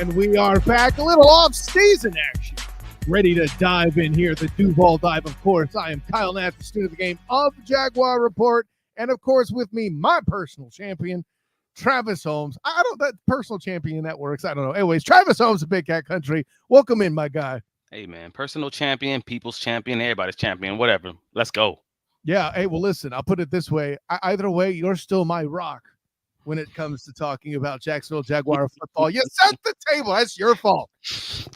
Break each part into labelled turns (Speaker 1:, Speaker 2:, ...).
Speaker 1: And we are back, a little off-season action. Ready to dive in here, the Duval dive, of course. I am Kyle Nash, the student of the game of the Jaguar Report. And, of course, with me, my personal champion, Travis Holmes. I don't that personal champion that works. I don't know. Anyways, Travis Holmes of Big Cat Country. Welcome in, my guy.
Speaker 2: Hey, man, personal champion, people's champion, everybody's champion, whatever. Let's go.
Speaker 1: Yeah, hey, well, listen, I'll put it this way. Either way, you're still my rock when it comes to talking about Jacksonville Jaguar football. You set the table. That's your fault.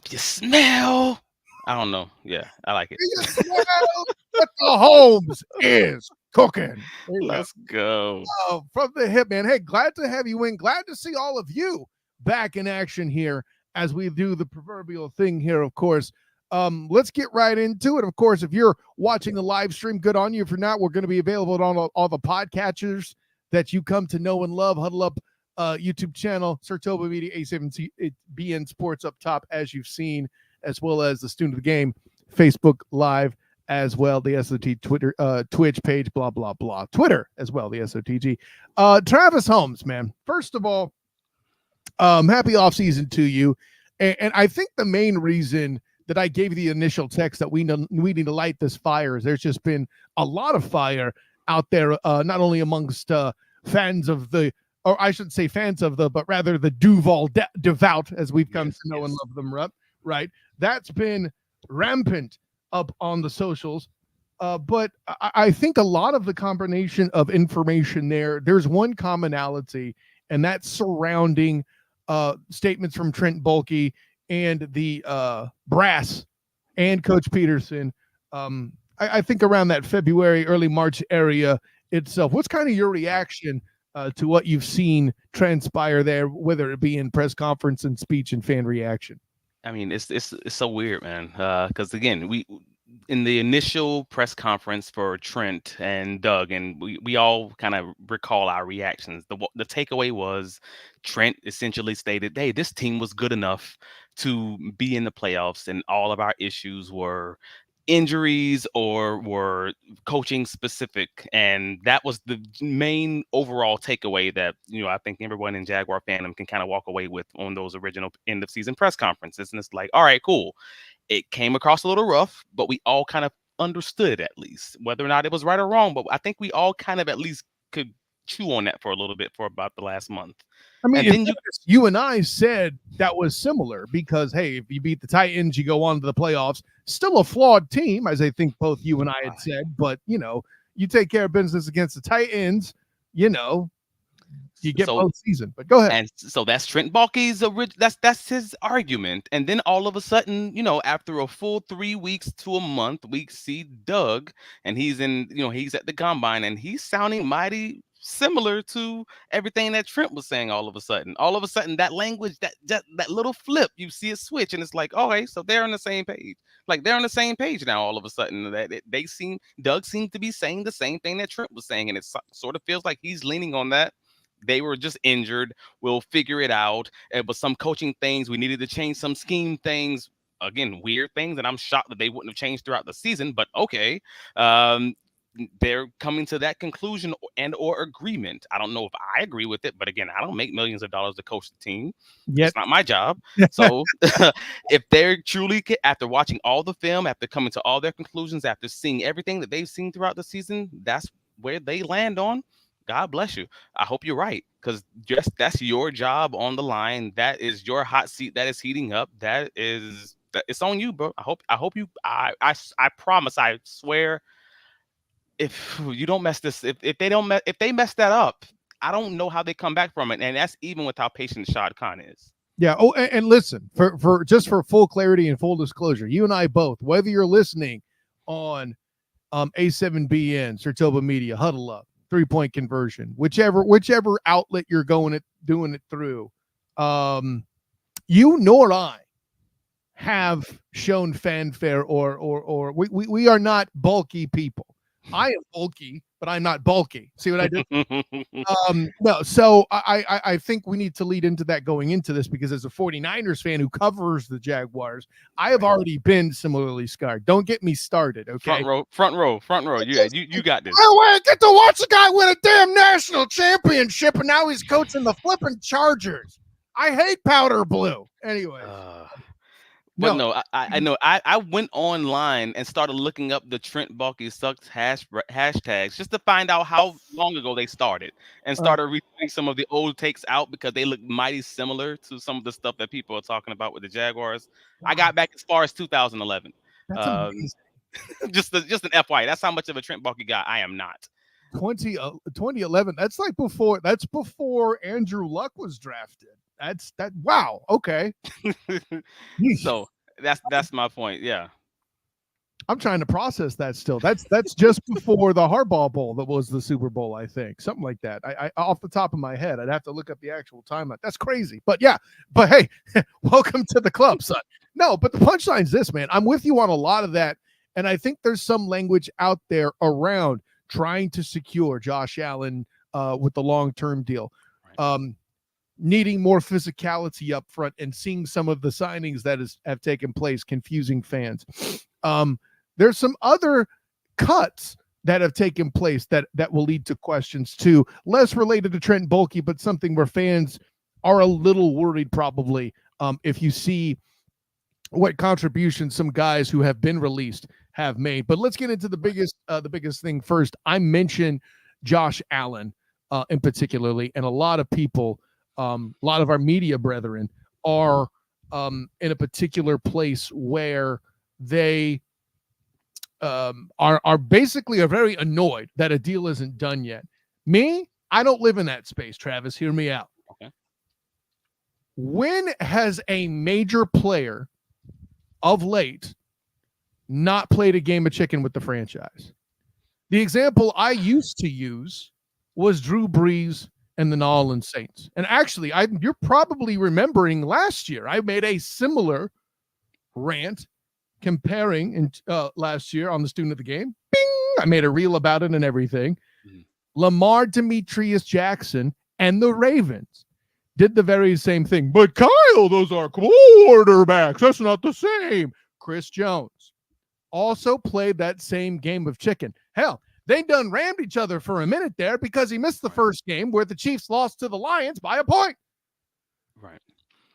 Speaker 2: You smell. I don't know. Yeah, I like it.
Speaker 1: You smell what the Holmes is cooking.
Speaker 2: Let's go.
Speaker 1: Oh, from the hip, man. Hey, glad to have you in. Glad to see all of you back in action here as we do the proverbial thing here, of course. Let's get right into it. Of course, if you're watching the live stream, good on you. If you're not, we're going to be available on all the podcatchers that you come to know and love. Huddle Up YouTube channel, Sertoba Media, A7BN Sports up top, as you've seen, as well as the Student of the Game Facebook Live as well, the SOT Twitter, Twitch page, blah, blah, blah. Twitter as well, the SOTG. Travis Holmes, man. First of all, happy offseason to you. And I think the main reason that I gave you the initial text that we need to light this fire is there's just been a lot of fire out there, not only amongst fans of the, or I shouldn't say fans of the, but rather the Duval devout, as we've come to know and love them, right? That's been rampant up on the socials. But I think a lot of the combination of information there's one commonality, and that's surrounding statements from Trent Baalke and the brass and Coach Peterson. I think around that February, early March area itself. What's kind of your reaction to what you've seen transpire there, whether it be in press conference and speech and fan reaction?
Speaker 2: I mean, it's so weird, man. Because again, we in the initial press conference for Trent and Doug, and we all kind of recall our reactions. The takeaway was Trent essentially stated, "Hey, this team was good enough to be in the playoffs, and all of our issues were injuries or were coaching specific." And that was the main overall takeaway that, I think everyone in Jaguar fandom can kind of walk away with on those original end of season press conferences. And it's like, all right, cool. It came across a little rough, but we all kind of understood, at least, whether or not it was right or wrong. But I think we all kind of at least could chew on that for a little bit for about the last month.
Speaker 1: I mean, and then you and I said that was similar because, hey, if you beat the Titans, you go on to the playoffs. Still a flawed team, as I think both you and I had said. But, you take care of business against the Titans, you get postseason. But go ahead.
Speaker 2: And so that's Trent Baalke's that's his argument. And then all of a sudden, after a full 3 weeks to a month, we see Doug, and he's he's at the combine, and he's sounding mighty similar to everything that Trent was saying. All of a sudden, that language, that little flip, you see it switch, and it's like, okay, so they're on the same page. Like, they're on the same page now. All of a sudden, Doug seemed to be saying the same thing that Trent was saying, and it sort of feels like he's leaning on that. They were just injured. We'll figure it out. But some coaching things, we needed to change some scheme things. Again, weird things, and I'm shocked that they wouldn't have changed throughout the season. But okay, they're coming to that conclusion or agreement. I don't know if I agree with it, but again, I don't make millions of dollars to coach the team. It's not my job. So if they're truly, after watching all the film, after coming to all their conclusions, after seeing everything that they've seen throughout the season, that's where they land on. God bless you. I hope you're right, because that's your job on the line. That is your hot seat that is heating up. It's on you, bro. I promise, I swear, if you don't mess this, if they mess that up, I don't know how they come back from it. And that's even with how patient Shad Khan is.
Speaker 1: Yeah. Oh, and listen, for just for full clarity and full disclosure, you and I both, whether you're listening on A7BN, Sertoba Media, Huddle Up, 3-point conversion, whichever outlet you're doing it through, you nor I have shown fanfare or we are not bulky people. I am bulky, but I'm not bulky. See what I did? No, so I think we need to lead into that going into this, because as a 49ers fan who covers the Jaguars, I have already been similarly scarred. Don't get me started, okay?
Speaker 2: Front row. Yeah, you got this.
Speaker 1: I get to watch a guy win a damn national championship, and now he's coaching the flipping Chargers. I hate powder blue. Anyways,
Speaker 2: Uh, but
Speaker 1: no,
Speaker 2: no, I know I went online and started looking up the Trent Baalke sucks hashtags just to find out how long ago they started, and
Speaker 1: uh,
Speaker 2: started retweeting some of the old takes out because they look mighty similar to some of the stuff that people are talking about with the Jaguars. I
Speaker 1: wow,
Speaker 2: got back as far as 2011.
Speaker 1: that's
Speaker 2: Um,
Speaker 1: amazing.
Speaker 2: just an FYI, that's how much of a Trent Baalke guy I am not.
Speaker 1: 2011. That's before Andrew Luck was drafted. That's that. Wow. Okay. Yeesh.
Speaker 2: So that's my point. Yeah.
Speaker 1: I'm trying to process that still. That's just before the Harbaugh Bowl that was the Super Bowl, I think. Something like that. I off the top of my head, I'd have to look up the actual timeline. That's crazy. But yeah, but hey, welcome to the club, son. No, but the punchline's this, man. I'm with you on a lot of that. And I think there's some language out there around trying to secure Josh Allen with the long-term deal.
Speaker 2: Right.
Speaker 1: Needing more physicality up front and seeing some of the signings that have taken place confusing fans. There's some other cuts that have taken place that will lead to questions too, less related to Trent Baalke, but something where fans are a little worried probably if you see what contributions some guys who have been released have made. But let's get into the biggest thing first. I mentioned Josh Allen in particularly, and a lot of people, a lot of our media brethren are in a particular place where they are basically are very annoyed that a deal isn't done yet. Me, I don't live in that space, Travis. Hear me out.
Speaker 2: Okay.
Speaker 1: When has a major player of late not played a game of chicken with the franchise? The example I used to use was Drew Brees and the New Orleans Saints. And actually, you're probably remembering last year, I made a similar rant comparing in last year on the Student of the Game. Bing! I made a reel about it and everything. Mm-hmm. Lamar Demetrius Jackson and the Ravens did the very same thing. But Kyle, those are quarterbacks. That's not the same. Chris Jones also played that same game of chicken. Hell, they done rammed each other for a minute there because he missed the first game where the Chiefs lost to the Lions by a point.
Speaker 2: Right.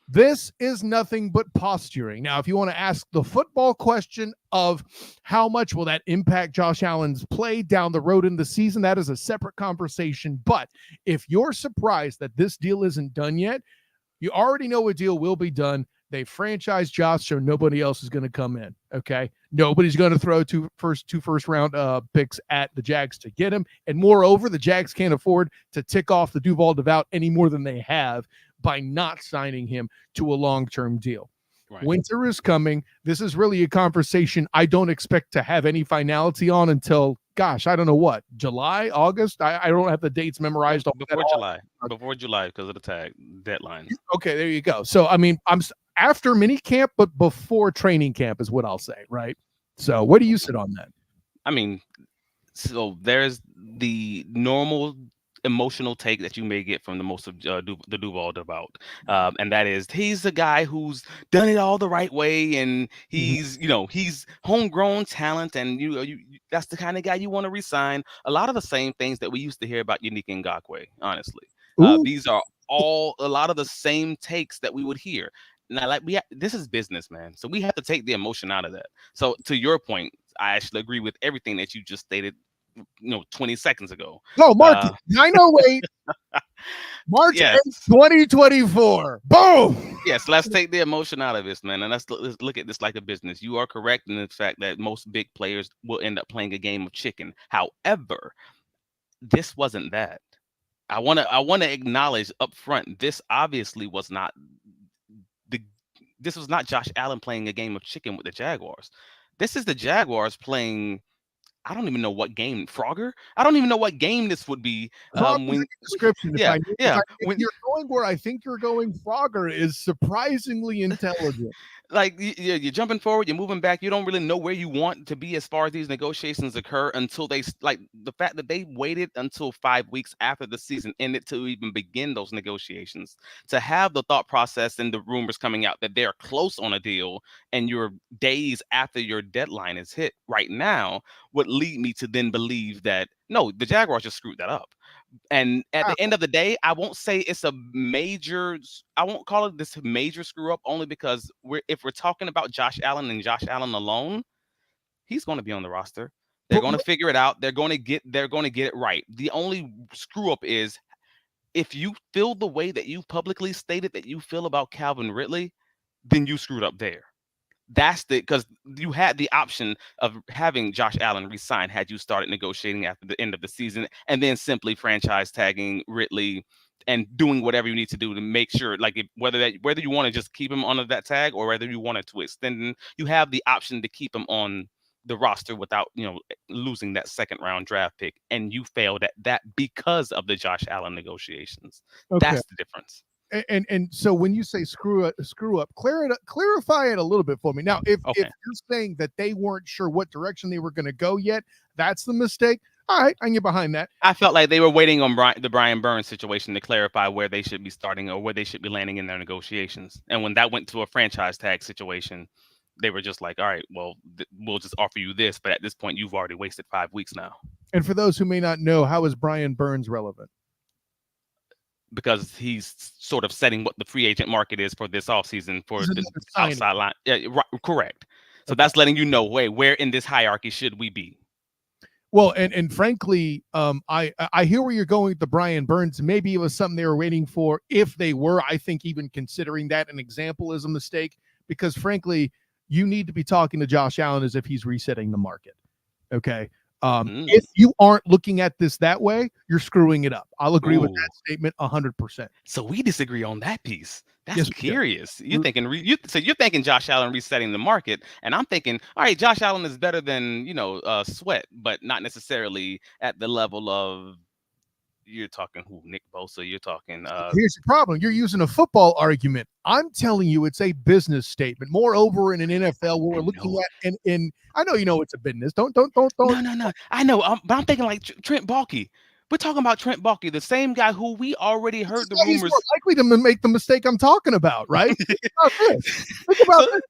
Speaker 1: This is nothing but posturing. Now, if you want to ask the football question of how much will that impact Josh Allen's play down the road in the season, that is a separate conversation. But if you're surprised that this deal isn't done yet, you already know a deal will be done. They franchise Josh, so nobody else is going to come in. Okay, nobody's going to throw two first round picks at the Jags to get him. And moreover, the Jags can't afford to tick off the Duval Devout any more than they have by not signing him to a long-term deal. Right. Winter is coming. This is really a conversation I don't expect to have any finality on until, gosh, I don't know what, July, August. I don't have the dates memorized.
Speaker 2: Before July, because of the tag deadline.
Speaker 1: Okay, there you go. So I mean, I'm after mini camp, but before training camp is what I'll say, right? So where do you sit on that?
Speaker 2: I mean, so there's the normal emotional take that you may get from the most of the Duval Devout, and that is he's the guy who's done it all the right way, and he's he's homegrown talent, and you that's the kind of guy you want to resign. A lot of the same things that we used to hear about Unique Ngakoue, honestly. These are all a lot of the same takes that we would hear. Now, like this is business, man. So we have to take the emotion out of that. So to your point, I actually agree with everything that you just stated 20 seconds ago.
Speaker 1: No, Mark, 908, March 8th, 2024. Boom.
Speaker 2: Yes, let's take the emotion out of this, man. And let's look at this like a business. You are correct in the fact that most big players will end up playing a game of chicken. However, this wasn't that. I want to acknowledge up front, this obviously was not this was not Josh Allen playing a game of chicken with the Jaguars. This is the Jaguars playing, I don't even know what game, Frogger? I don't even know what game this would be.
Speaker 1: Description.
Speaker 2: Yeah.
Speaker 1: When you're going where I think you're going, Frogger is surprisingly intelligent.
Speaker 2: Like you're jumping forward, you're moving back. You don't really know where you want to be as far as these negotiations occur until they like the fact that they waited until 5 weeks after the season ended to even begin those negotiations, to have the thought process and the rumors coming out that they're close on a deal, and you're days after your deadline is hit right now would lead me to then believe that no, the Jaguars just screwed that up. And at the end
Speaker 1: Apple.
Speaker 2: of the day, I won't say it's a major. I won't call it this major screw up only because if we're talking about Josh Allen and Josh Allen alone, he's going to be on the roster. They're
Speaker 1: But
Speaker 2: going to figure it out. They're going to get it right. The only screw up is if you feel the way that you publicly stated that you feel about Calvin Ridley, then you screwed up there. That's because you had the option of having Josh Allen resign had you started negotiating after the end of the season, and then simply franchise tagging Ridley and doing whatever you need to do to make sure, like whether you want to just keep him under that tag or whether you wanted to extend him, you have the option to keep him on the roster without losing that second round draft pick, and you failed at that because of the Josh Allen negotiations.
Speaker 1: okay.
Speaker 2: That's the difference.
Speaker 1: And so when you say screw up, clarify it a little bit for me. Now, if
Speaker 2: Okay.
Speaker 1: you're saying that they weren't sure what direction they were going to go yet, that's the mistake. All right, I can get behind that.
Speaker 2: I felt like they were waiting on the Brian Burns situation to clarify where they should be starting or where they should be landing in their negotiations. And when that went to a franchise tag situation, they were just like, all right, well, we'll just offer you this. But at this point, you've already wasted 5 weeks now
Speaker 1: And for those who may not know, how is Brian Burns relevant?
Speaker 2: because he's sort of setting what the free agent market is for this offseason for
Speaker 1: He's
Speaker 2: the
Speaker 1: another signing.
Speaker 2: outside line. Yeah, right, correct. So
Speaker 1: Okay.
Speaker 2: that's letting you know, wait, where in this hierarchy should we be?
Speaker 1: Well, and frankly, I hear where you're going with the Brian Burns. Maybe it was something they were waiting for. If they were, I think even considering that an example is a mistake because frankly, you need to be talking to Josh Allen as if he's resetting the market. Okay. If you aren't looking at this that way, you're screwing it up. I'll agree with that statement 100%.
Speaker 2: So we disagree on that piece. That's
Speaker 1: Yes, we do.
Speaker 2: curious. You're thinking so you're thinking Josh Allen resetting the market, and I'm thinking, all right, Josh Allen is better than Sweat, but not necessarily at the level of you're talking who Nick Bosa. You're talking.
Speaker 1: Here's the problem: you're using a football argument. I'm telling you, it's a business statement. Moreover, in an NFL, where we're looking at, and I know you know it's a business. Don't.
Speaker 2: No. I know, but I'm thinking like Trent Baalke. We're talking about Trent Baalke, the same guy who we already heard the
Speaker 1: He's
Speaker 2: rumors.
Speaker 1: more likely to make the mistake I'm talking about, right? Think about this. Think about this.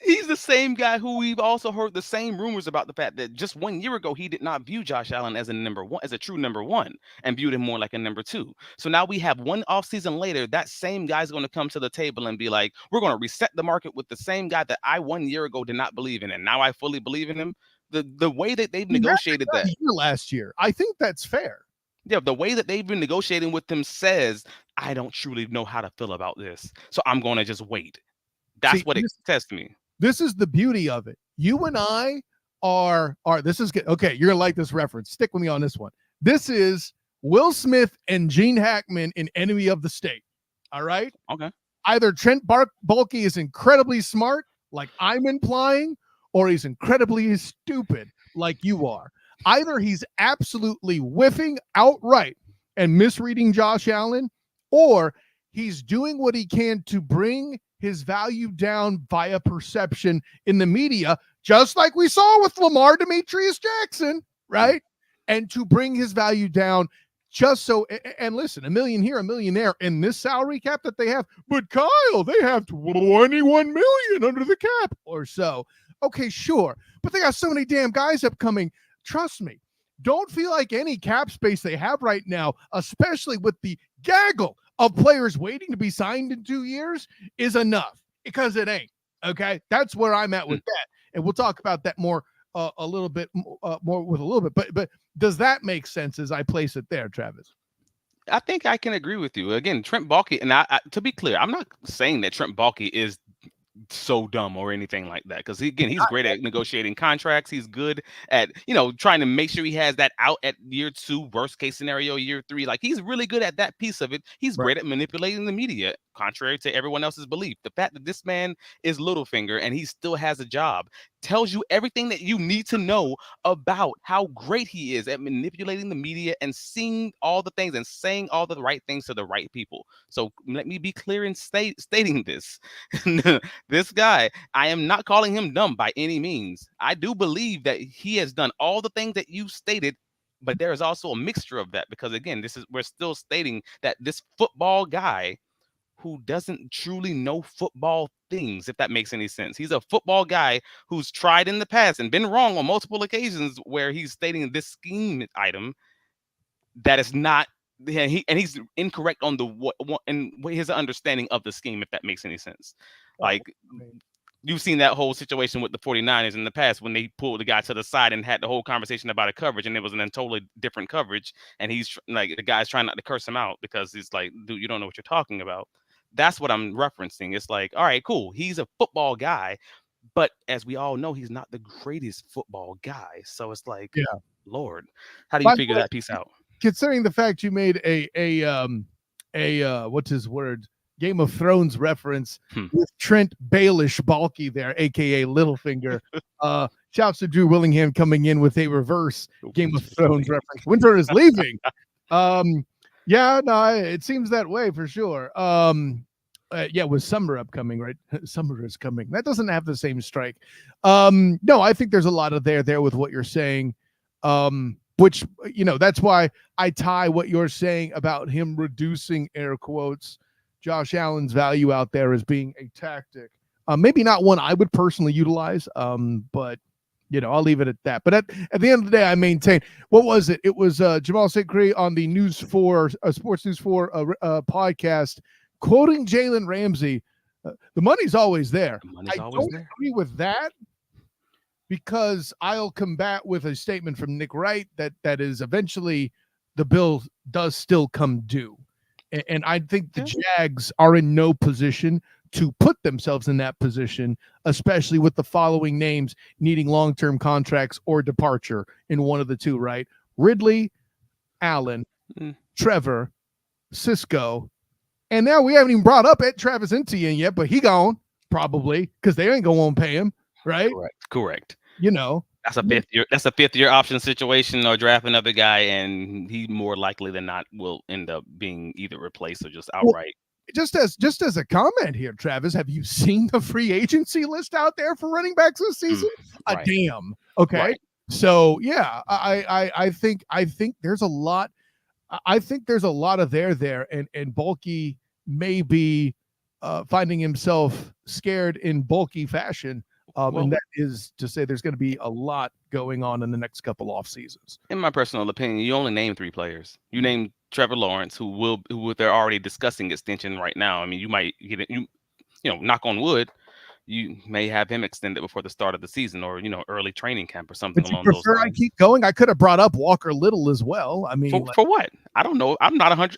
Speaker 2: He's the same guy who we've also heard the same rumors about the fact that just 1 year ago he did not view Josh Allen as a number one, as a true number one, and viewed him more like a number two. So now we have one offseason later, that same guy's going to come to the table and be like, we're going to reset the market with the same guy that I 1 year ago did not believe in, and now I fully believe in him. The way that they've negotiated that
Speaker 1: last year, I think that's fair.
Speaker 2: Yeah, the way that they've been negotiating with him says, I don't truly know how to feel about this, so I'm going to just wait. That's what it says to me.
Speaker 1: This is the beauty of it. You and I are this is good. Okay, you're gonna like this reference. Stick with me on this one. This is Will Smith and Gene Hackman in Enemy of the State. All right.
Speaker 2: Okay.
Speaker 1: Either Trent Baalke is incredibly smart, like I'm implying, or he's incredibly stupid, like you are. Either he's absolutely whiffing outright and misreading Josh Allen, or he's doing what he can to bring his value down via perception in the media, just like we saw with Lamar Demetrius Jackson, right? And to bring his value down just so, and listen, $1 million here, $1 million there in this salary cap that they have, but Kyle, they have 21 million under the cap or so. Okay, sure. But they got so many damn guys upcoming. Trust me, don't feel like any cap space they have right now, especially with the gaggle of players waiting to be signed in 2 years, is enough, because it ain't. Okay, that's where I'm at with that, and we'll talk about that more a little bit more with a little bit. But does that make sense as I place it there, Travis?
Speaker 2: I think I can agree with you. Again, Trent Baalke, and I to be clear, I'm not saying that Trent Baalke is so dumb or anything like that, because he's great at negotiating contracts. He's good at trying to make sure he has that out at year 2, worst case scenario year 3. Like, he's really good at that piece of it. He's great at manipulating the media, contrary to everyone else's belief. The fact that this man is Littlefinger and he still has a job tells you everything that you need to know about how great he is at manipulating the media and seeing all the things and saying all the right things to the right people. So let me be clear in stating this. This guy, I am not calling him dumb by any means. I do believe that he has done all the things that you stated, but there is also a mixture of that, because again, we're still stating that this football guy who doesn't truly know football things, if that makes any sense. He's a football guy who's tried in the past and been wrong on multiple occasions where he's stating this scheme item that is not yeah, he's incorrect on the what and his understanding of the scheme, if that makes any sense.
Speaker 1: Oh,
Speaker 2: Like,
Speaker 1: I mean,
Speaker 2: you've seen that whole situation with the 49ers in the past when they pulled the guy to the side and had the whole conversation about a coverage, and it was an totally different coverage. And like, the guy's trying not to curse him out because he's like, dude, you don't know what you're talking about. That's what I'm referencing. It's like, all right, cool. He's a football guy, but as we all know, he's not the greatest football guy. So it's like,
Speaker 1: yeah.
Speaker 2: Lord, how do you
Speaker 1: By the
Speaker 2: figure
Speaker 1: way,
Speaker 2: that piece out?
Speaker 1: considering the fact you made what's his word, Game of Thrones reference
Speaker 2: Hmm.
Speaker 1: with Trent Baelish Balky there, aka Littlefinger. Shouts to Drew Willingham coming in with a reverse Game of Thrones reference. Winter is leaving. Yeah, no, it seems that way for sure. Yeah, with summer upcoming, right? Summer is coming. That doesn't have the same strike. No, I think there's a lot of there with what you're saying. Which, that's why I tie what you're saying about him reducing, air quotes, Josh Allen's value out there as being a tactic. Maybe not one I would personally utilize, but I'll leave it at that. But at the end of the day, I maintain, what was it? It was Jamal Sikri on the News 4, Sports News 4 podcast, quoting Jalen Ramsey. The money's always there.
Speaker 2: The money's
Speaker 1: I
Speaker 2: always
Speaker 1: don't
Speaker 2: there.
Speaker 1: agree with that, because I'll combat with a statement from Nick Wright that is eventually the bill does still come due. And I think the Jags are in no position to put themselves in that position, especially with the following names needing long-term contracts or departure in one of the two, right? Ridley, Allen, Trevor, Cisco, and now we haven't even brought up Travis Etienne yet, but he gone probably because they ain't going to pay him, right?
Speaker 2: Correct. That's a fifth year option situation, or draft another guy, and he more likely than not will end up being either replaced or just outright.
Speaker 1: Just as a comment here, Travis, have you seen the free agency list out there for running backs this season?
Speaker 2: Right.
Speaker 1: Damn. Okay.
Speaker 2: Right.
Speaker 1: So yeah, I think there's a lot. I think there's a lot of there, and Bulky may be finding himself scared in bulky fashion. And that is to say there's going to be a lot going on in the next couple off seasons.
Speaker 2: In my personal opinion, you only name 3 players. You named Trevor Lawrence, who they're already discussing extension right now. I mean, you might get it, knock on wood, you may have him extended before the start of the season, or early training camp or something
Speaker 1: But you
Speaker 2: along those
Speaker 1: prefer I
Speaker 2: lines.
Speaker 1: keep going? I could have brought up Walker Little as well. I mean,
Speaker 2: For what? I don't know. I'm not 100.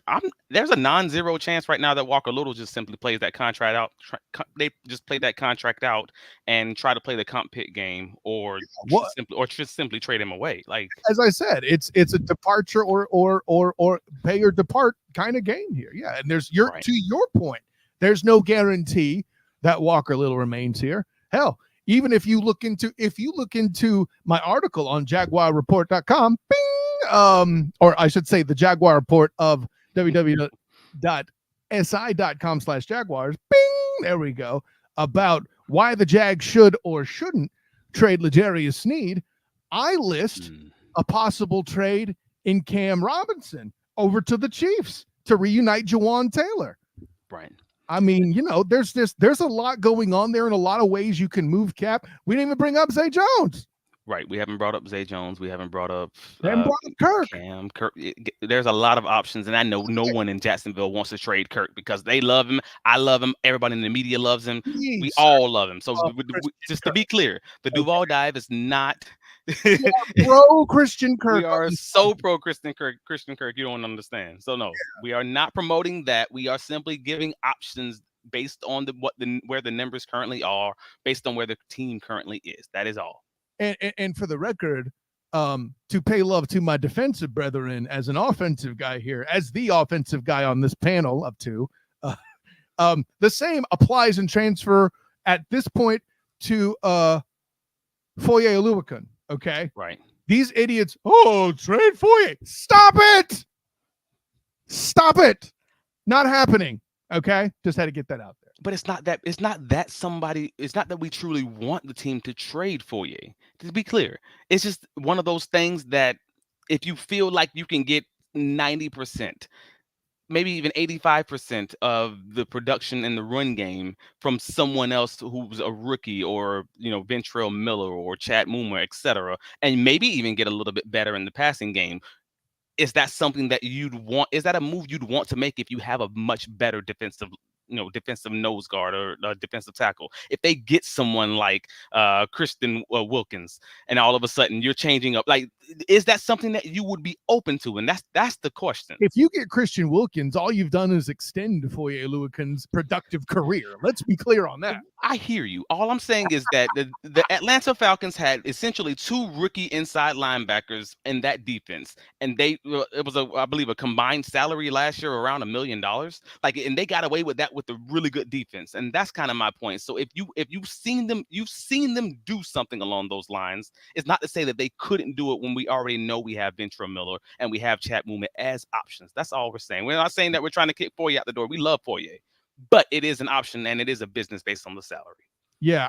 Speaker 2: There's a non-zero chance right now that Walker Little just simply plays that contract out. They just play that contract out and try to play the comp pit game, or just simply trade him away. Like,
Speaker 1: as I said, it's a departure or pay or depart kind of game here. Yeah, and to your point, there's no guarantee that Walker Little remains here. Hell, even if you look into my article on JaguarReport.com, bing, or I should say the Jaguar Report of www.si.com/Jaguars, bing, there we go, about why the Jags should or shouldn't trade L'Jarius Sneed. I list a possible trade in Cam Robinson over to the Chiefs to reunite Jawan Taylor.
Speaker 2: Right.
Speaker 1: I mean, there's a lot going on there, and a lot of ways you can move cap. We didn't even bring up Zay Jones.
Speaker 2: Right. We haven't brought up Zay Jones. We haven't brought up
Speaker 1: Kirk.
Speaker 2: Cam Kirk. There's a lot of options, and I know no one in Jacksonville wants to trade Kirk because they love him. I love him. Everybody in the media loves him. We all love him. So just to be clear, the Duval dive is not
Speaker 1: pro Christian Kirk.
Speaker 2: We are so pro Christian Kirk. You don't understand. So no, we are not promoting that. We are simply giving options based on where the numbers currently are, based on where the team currently is. That is all.
Speaker 1: And for the record, to pay love to my defensive brethren as an offensive guy here, as the offensive guy on this panel of two, the same applies and transfer at this point to Foye Oluokun. Okay.
Speaker 2: Right.
Speaker 1: These idiots. Oh, trade Foye. Stop it. Not happening. Okay. Just had to get that out there.
Speaker 2: But it's not that we truly want the team to trade Foye. To be clear, it's just one of those things that if you feel like you can get 90%, maybe even 85% of the production in the run game from someone else who's a rookie, or Ventrell Miller or Chad Moomer, etc., and maybe even get a little bit better in the passing game, is that something that you'd want? Is that a move you'd want to make if you have a much better defensive, defensive nose guard or defensive tackle? If they get someone like Kristen Wilkins, and all of a sudden you're changing up, like, is that something that you would be open to? And that's the question.
Speaker 1: If you get Christian Wilkins, all you've done is extend Foye Oluwakun's productive career. Let's be clear on that.
Speaker 2: I hear you. All I'm saying is that the Atlanta Falcons had essentially two rookie inside linebackers in that defense, and it was I believe a combined salary last year around $1 million. Like, and they got away with that with a really good defense, and that's kind of my point. So if you've seen them do something along those lines, it's not to say that they couldn't do it when we already know we have Ventura Miller and we have Chad Movement as options. That's all we're saying. We're not saying that we're trying to kick Foye out the door. We love Foye, but it is an option and it is a business based on the salary.
Speaker 1: Yeah,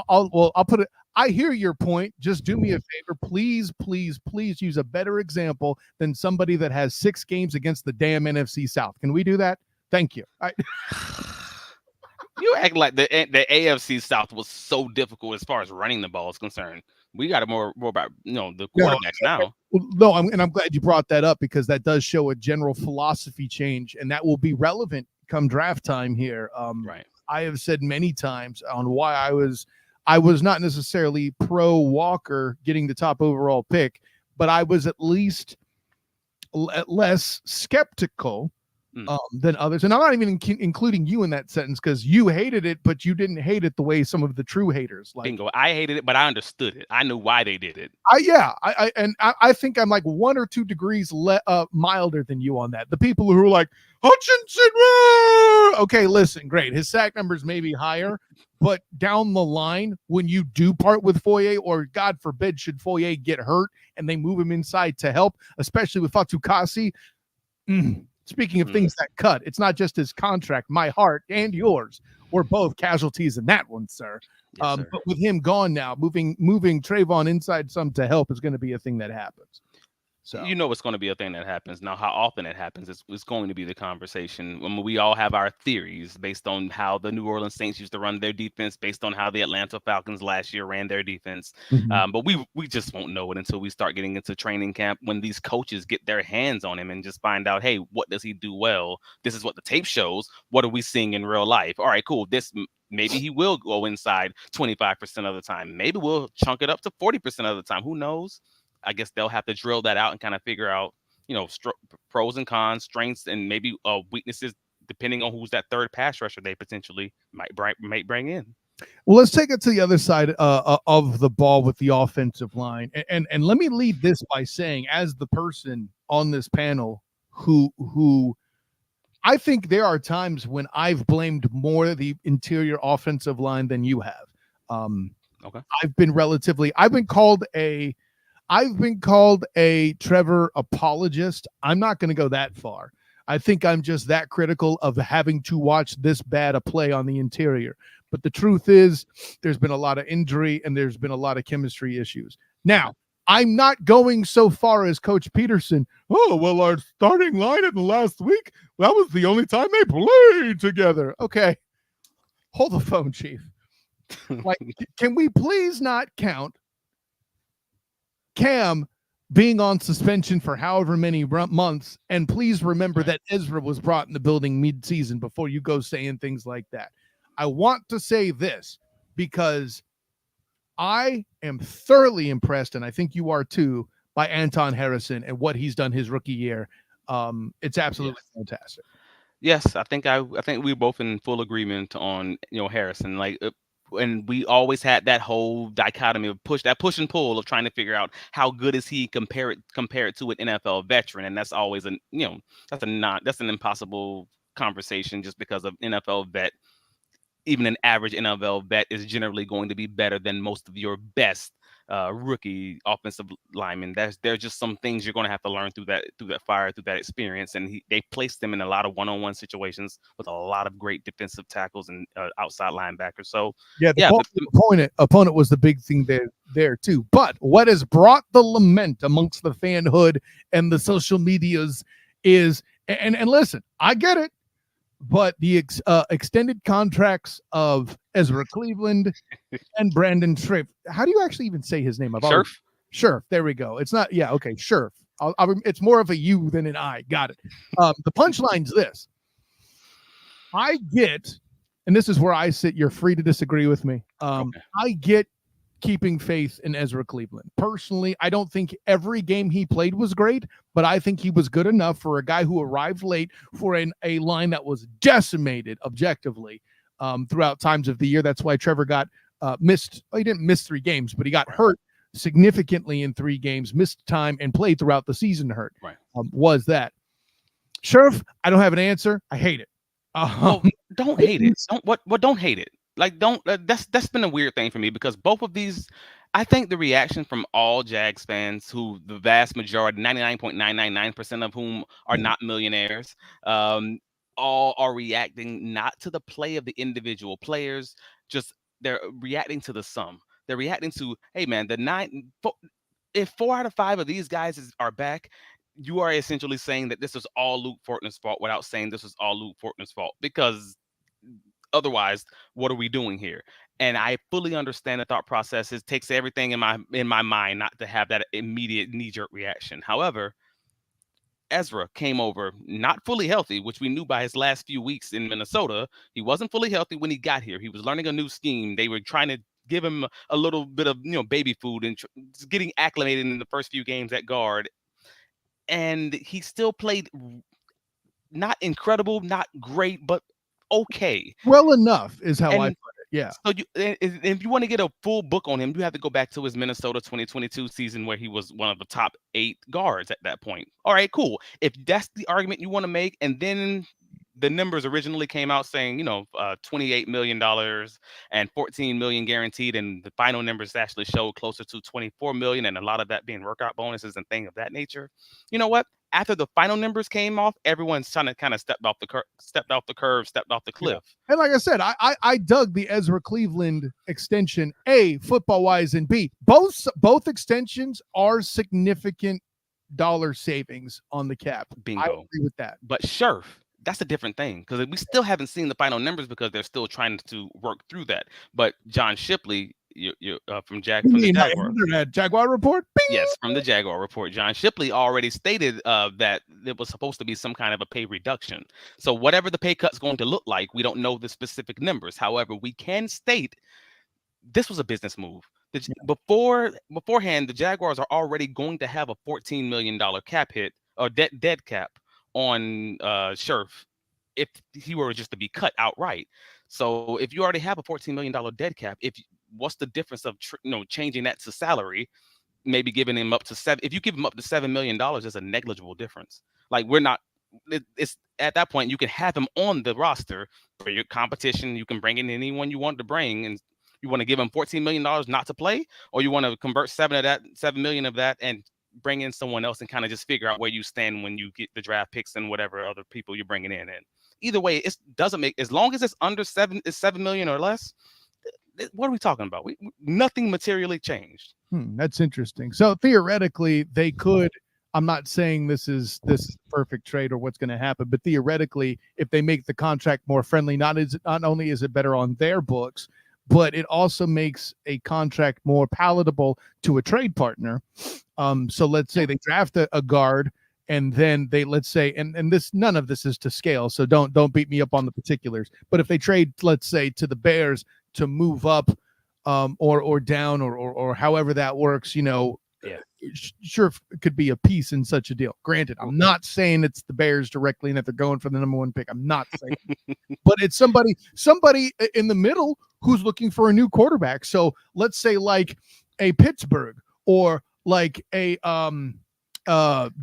Speaker 1: I'll put it. I hear your point. Just do me a favor, please, please, please use a better example than somebody that has 6 games against the damn NFC South. Can we do that? Thank you.
Speaker 2: You act like the AFC South was so difficult as far as running the ball is concerned. We got more about the quarterbacks now.
Speaker 1: No, I'm glad you brought that up, because that does show a general philosophy change, and that will be relevant come draft time here.
Speaker 2: Right.
Speaker 1: I have said many times on why I was not necessarily pro Walker getting the top overall pick, but I was at least less skeptical than others. And I'm not even including you in that sentence, because you hated it, but you didn't hate it the way some of the true haters like.
Speaker 2: Bingo. I hated it, but I understood it. I knew why they did it.
Speaker 1: I think I'm like 1 or 2 degrees milder than you on that. The people who are like, Hutchinson, okay, listen, great. His sack numbers may be higher, but down the line, when you do part with Foye, or God forbid, should Foye get hurt and they move him inside to help, especially with Fatukasi, speaking of things that cut, it's not just his contract. My heart and yours were both casualties in that one, sir.
Speaker 2: Yes, sir.
Speaker 1: But with him gone now, moving Trayvon inside some to help is going to be a thing that happens. So
Speaker 2: it's going to be a thing that happens. Now, how often it happens is going to be the conversation. We all have our theories based on how the New Orleans Saints used to run their defense, based on how the Atlanta Falcons last year ran their defense. But we just won't know it until we start getting into training camp, when these coaches get their hands on him and just find out, hey, what does he do well? This is what the tape shows. What are we seeing in real life? All right, cool. Maybe he will go inside 25% of the time. Maybe we'll chunk it up to 40% of the time. Who knows? I guess they'll have to drill that out and kind of figure out, pros and cons, strengths, and maybe weaknesses, depending on who's that third pass rusher they potentially might bring in.
Speaker 1: Well, let's take it to the other side of the ball with the offensive line. And let me lead this by saying, as the person on this panel who I think there are times when I've blamed more the interior offensive line than you have.
Speaker 2: Okay.
Speaker 1: I've been called a Trevor apologist. I'm not going to go that far. I think I'm just that critical of having to watch this bad a play on the interior. But the truth is, there's been a lot of injury and there's been a lot of chemistry issues. Now, I'm not going so far as Coach Peterson. Oh, well, our starting line in the last week, that was the only time they played together. Okay. Hold the phone, Chief. Like, can we please not count Cam being on suspension for however many months, and please remember that Ezra was brought in the building mid-season before you go saying things like that. I want to say this because I am thoroughly impressed, and I think you are too, by Anton Harrison and what he's done his rookie year. It's absolutely fantastic.
Speaker 2: Yes, I think we're both in full agreement on Harrison. Like, and we always had that whole dichotomy of push and pull of trying to figure out how good is he compared to an NFL veteran, and that's always that's an impossible conversation, just because of NFL vet. Even an average NFL vet is generally going to be better than most of your best rookie offensive linemen. There's just some things you're going to have to learn through that experience, and they placed them in a lot of one-on-one situations with a lot of great defensive tackles and outside linebackers. So
Speaker 1: the opponent was the big thing there too. But what has brought the lament amongst the fanhood and the social medias is, and listen, I get it, but the extended contracts of Ezra Cleveland and Brandon Scherff. How do you actually even say his name?
Speaker 2: Scherff.
Speaker 1: Scherff. There we go. It's not. Yeah. Okay. Scherff. It's more of a you than an I. Got it. The punchline's this. I get, and this is where I sit. You're free to disagree with me.
Speaker 2: Okay.
Speaker 1: I get keeping faith in Ezra Cleveland. Personally, I don't think every game he played was great, but I think he was good enough for a guy who arrived late for a line that was decimated objectively throughout times of the year. That's why Trevor got missed. Well, he didn't miss 3 games, but he got hurt significantly in 3 games, missed time, and played throughout the season hurt.
Speaker 2: Right.
Speaker 1: Was that. Sheriff, I don't have an answer. I hate it.
Speaker 2: Well, don't hate it. Don't hate it. Like, don't. That's been a weird thing for me because both of these, I think the reaction from all Jags fans, who the vast majority, 99.999% of whom are not millionaires, all are reacting not to the play of the individual players, just they're reacting to the sum. They're reacting to, hey man, if 4 out of 5 of these guys are back, you are essentially saying that this is all Luke Fortner's fault without saying this is all Luke Fortner's fault, because otherwise, what are we doing here? And I fully understand the thought process. It takes everything in my mind not to have that immediate knee-jerk reaction. However, Ezra came over not fully healthy, which we knew by his last few weeks in Minnesota. He wasn't fully healthy when he got here. He was learning a new scheme. They were trying to give him a little bit of baby food and getting acclimated in the first few games at guard. And he still played not incredible, not great, but okay.
Speaker 1: Well enough is how I put it. Yeah.
Speaker 2: So if you want to get a full book on him, you have to go back to his Minnesota 2022 season where he was one of the top 8 guards at that point. All right, cool. If that's the argument you want to make, and then the numbers originally came out saying, $28 million and 14 million guaranteed, and the final numbers actually showed closer to 24 million, and a lot of that being workout bonuses and things of that nature. You know what? After the final numbers came off, everyone's trying to kind of stepped off the curve, stepped off the cliff.
Speaker 1: Yeah. And like I said, I dug the Ezra Cleveland extension, football wise, and B, both extensions are significant dollar savings on the cap.
Speaker 2: Bingo.
Speaker 1: I agree with that.
Speaker 2: But Scherf, that's a different thing, because we still haven't seen the final numbers because they're still trying to work through that. But John Shipley, from the Jaguar.
Speaker 1: That Jaguar report? Bing!
Speaker 2: Yes, from the Jaguar report. John Shipley already stated that it was supposed to be some kind of a pay reduction. So whatever the pay cut's going to look like, we don't know the specific numbers. However, we can state this was a business move. Beforehand, the Jaguars are already going to have a $14 million cap hit, or dead cap on Scherf if he were just to be cut outright. So if you already have a $14 million dead cap, what's the difference of changing that to salary, maybe giving him up to $7? If you give him up to $7 million, there's a negligible difference. Like, it's at that point you can have him on the roster for your competition. You can bring in anyone you want to bring, and you want to give him $14 million not to play, or you want to convert 7 million of that and bring in someone else and kind of just figure out where you stand when you get the draft picks and whatever other people you're bringing in. And either way, it doesn't make, as long as it's under 7 million or less. What are we talking about? Nothing materially changed.
Speaker 1: That's interesting. So theoretically, they could. I'm not saying this is perfect trade or what's going to happen, but theoretically, if they make the contract more friendly, not only is it better on their books, but it also makes a contract more palatable to a trade partner. So let's say they draft a guard, and then let's say, and this, none of this is to scale, so don't beat me up on the particulars. But if they trade, let's say, to the Bears to move up, or down, or however that works, sure, it could be a piece in such a deal. Granted, I'm not saying it's the Bears directly and that they're going for the number 1 pick. I'm not saying, but it's somebody in the middle who's looking for a new quarterback. So let's say like a Pittsburgh or like a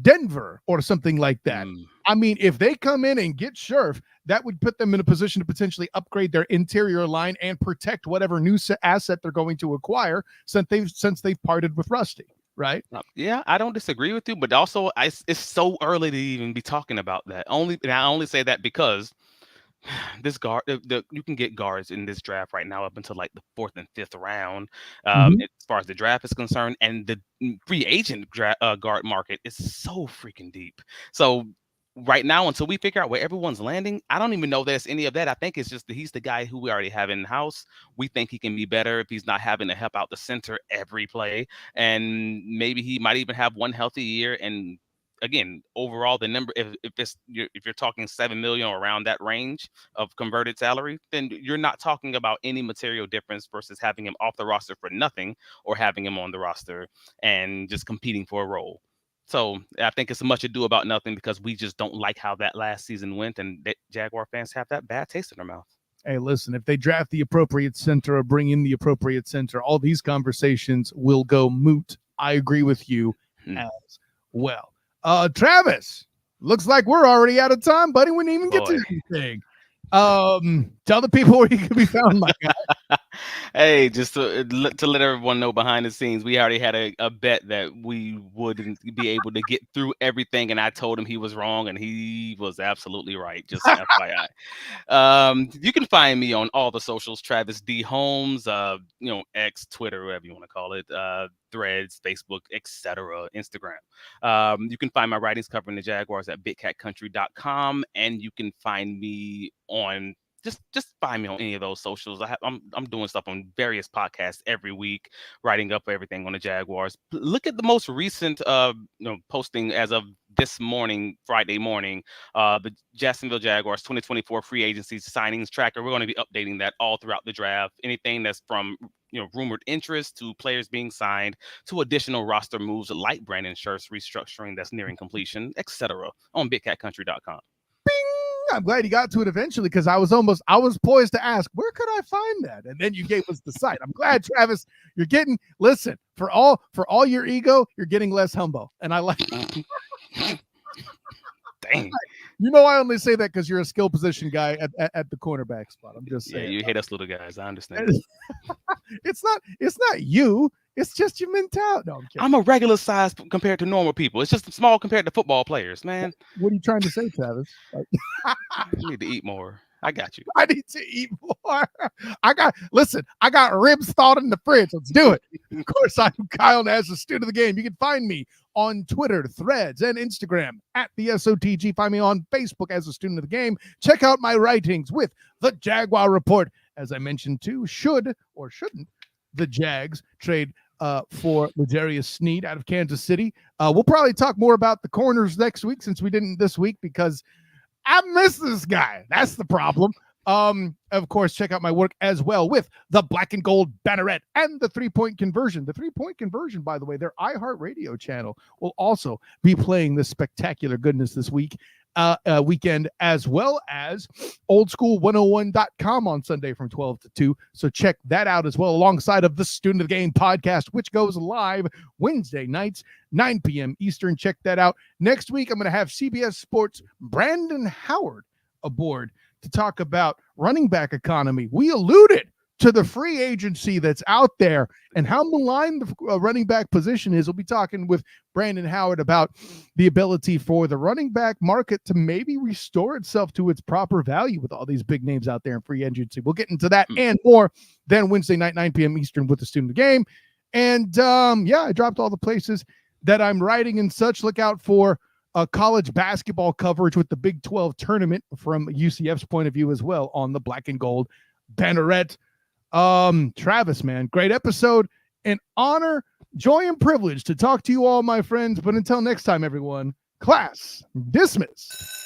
Speaker 1: Denver or something like that. I mean, if they come in and get Scherf, that would put them in a position to potentially upgrade their interior line and protect whatever new asset they're going to acquire since they've parted with Rusty. Right?
Speaker 2: Yeah, I don't disagree with you, but also it's so early to even be talking about that. I only say that because this guard, you can get guards in this draft right now up until like the 4th and 5th round, as far as the draft is concerned, and the free agent guard market is so freaking deep. So right now, until we figure out where everyone's landing, I don't even know there's any of that. I think it's just that he's the guy who we already have in house. We think he can be better if he's not having to help out the center every play, and maybe he might even have one healthy year and again, overall, the number, if you're talking 7 million or around that range of converted salary, then you're not talking about any material difference versus having him off the roster for nothing or having him on the roster and just competing for a role. So I think it's much ado about nothing because we just don't like how that last season went, and that Jaguar fans have that bad taste in their mouth.
Speaker 1: Hey, listen, if they draft the appropriate center or bring in the appropriate center, all these conversations will go moot. I agree with you as well. Travis, looks like we're already out of time, buddy. We didn't even get to anything. Tell the people where you can be found, my guy.
Speaker 2: Hey, just to let everyone know behind the scenes, we already had a bet that we wouldn't be able to get through everything, and I told him he was wrong, and he was absolutely right. Just FYI. You can find me on all the socials, Travis D. Holmes, X, Twitter, whatever you want to call it, Threads, Facebook, etc., Instagram. You can find my writings covering the Jaguars at bigcatcountry.com, and you can find me on just find me on any of those socials. I'm doing stuff on various podcasts every week, writing up everything on the Jaguars. Look at the most recent posting as of this morning, Friday morning, the Jacksonville Jaguars 2024 free agency signings tracker. We're going to be updating that all throughout the draft. Anything that's from rumored interest to players being signed to additional roster moves like Brandon Scherf's restructuring that's nearing completion, etc. on bigcatcountry.com.
Speaker 1: I'm glad you got to it eventually because I was poised to ask, where could I find that? And then you gave us the site. I'm glad, Travis, you're getting, listen, for all your ego, you're getting less humble. And I like
Speaker 2: Dang.
Speaker 1: I only say that because you're a skill position guy at the cornerback spot. I'm just saying.
Speaker 2: Yeah, you hate us little guys. I understand.
Speaker 1: It's not you. It's just your mentality. No,
Speaker 2: I'm a regular size compared to normal people. It's just small compared to football players, man.
Speaker 1: What are you trying to say, Travis?
Speaker 2: You need to eat more. I got you.
Speaker 1: I need to eat more. I got ribs thawed in the fridge. Let's do it. Of course, I'm Kyle Nash, the student of the game. You can find me on Twitter, Threads, and Instagram at the SOTG. Find me on Facebook as a student of the game. Check out my writings with the Jaguar Report. As I mentioned too, should or shouldn't the Jags trade for L'Jarius Sneed out of Kansas City? We'll probably talk more about the corners next week since we didn't this week because I miss this guy. That's the problem. Of course, check out my work as well with the Black and Gold Banneret and the 3-point conversion. The 3-point conversion, by the way, their iHeartRadio channel will also be playing this spectacular goodness this weekend, as well as oldschool101.com on Sunday from 12 to 2. So check that out as well, alongside of the Student of the Game podcast, which goes live Wednesday nights, 9 p.m. Eastern. Check that out. Next week, I'm going to have CBS Sports' Brandon Howard aboard to talk about running back economy. We alluded to the free agency that's out there and how maligned the running back position is. We'll be talking with Brandon Howard about the ability for the running back market to maybe restore itself to its proper value with all these big names out there in free agency. We'll get into that and more then Wednesday night, 9 p.m. Eastern with the Student of the Game. And I dropped all the places that I'm writing and such. Look out for college basketball coverage with the Big 12 tournament from UCF's point of view as well on the Black and Gold Banneret. Travis, man, great episode. An honor, joy, and privilege to talk to you all, my friends. But until next time, everyone, class dismissed.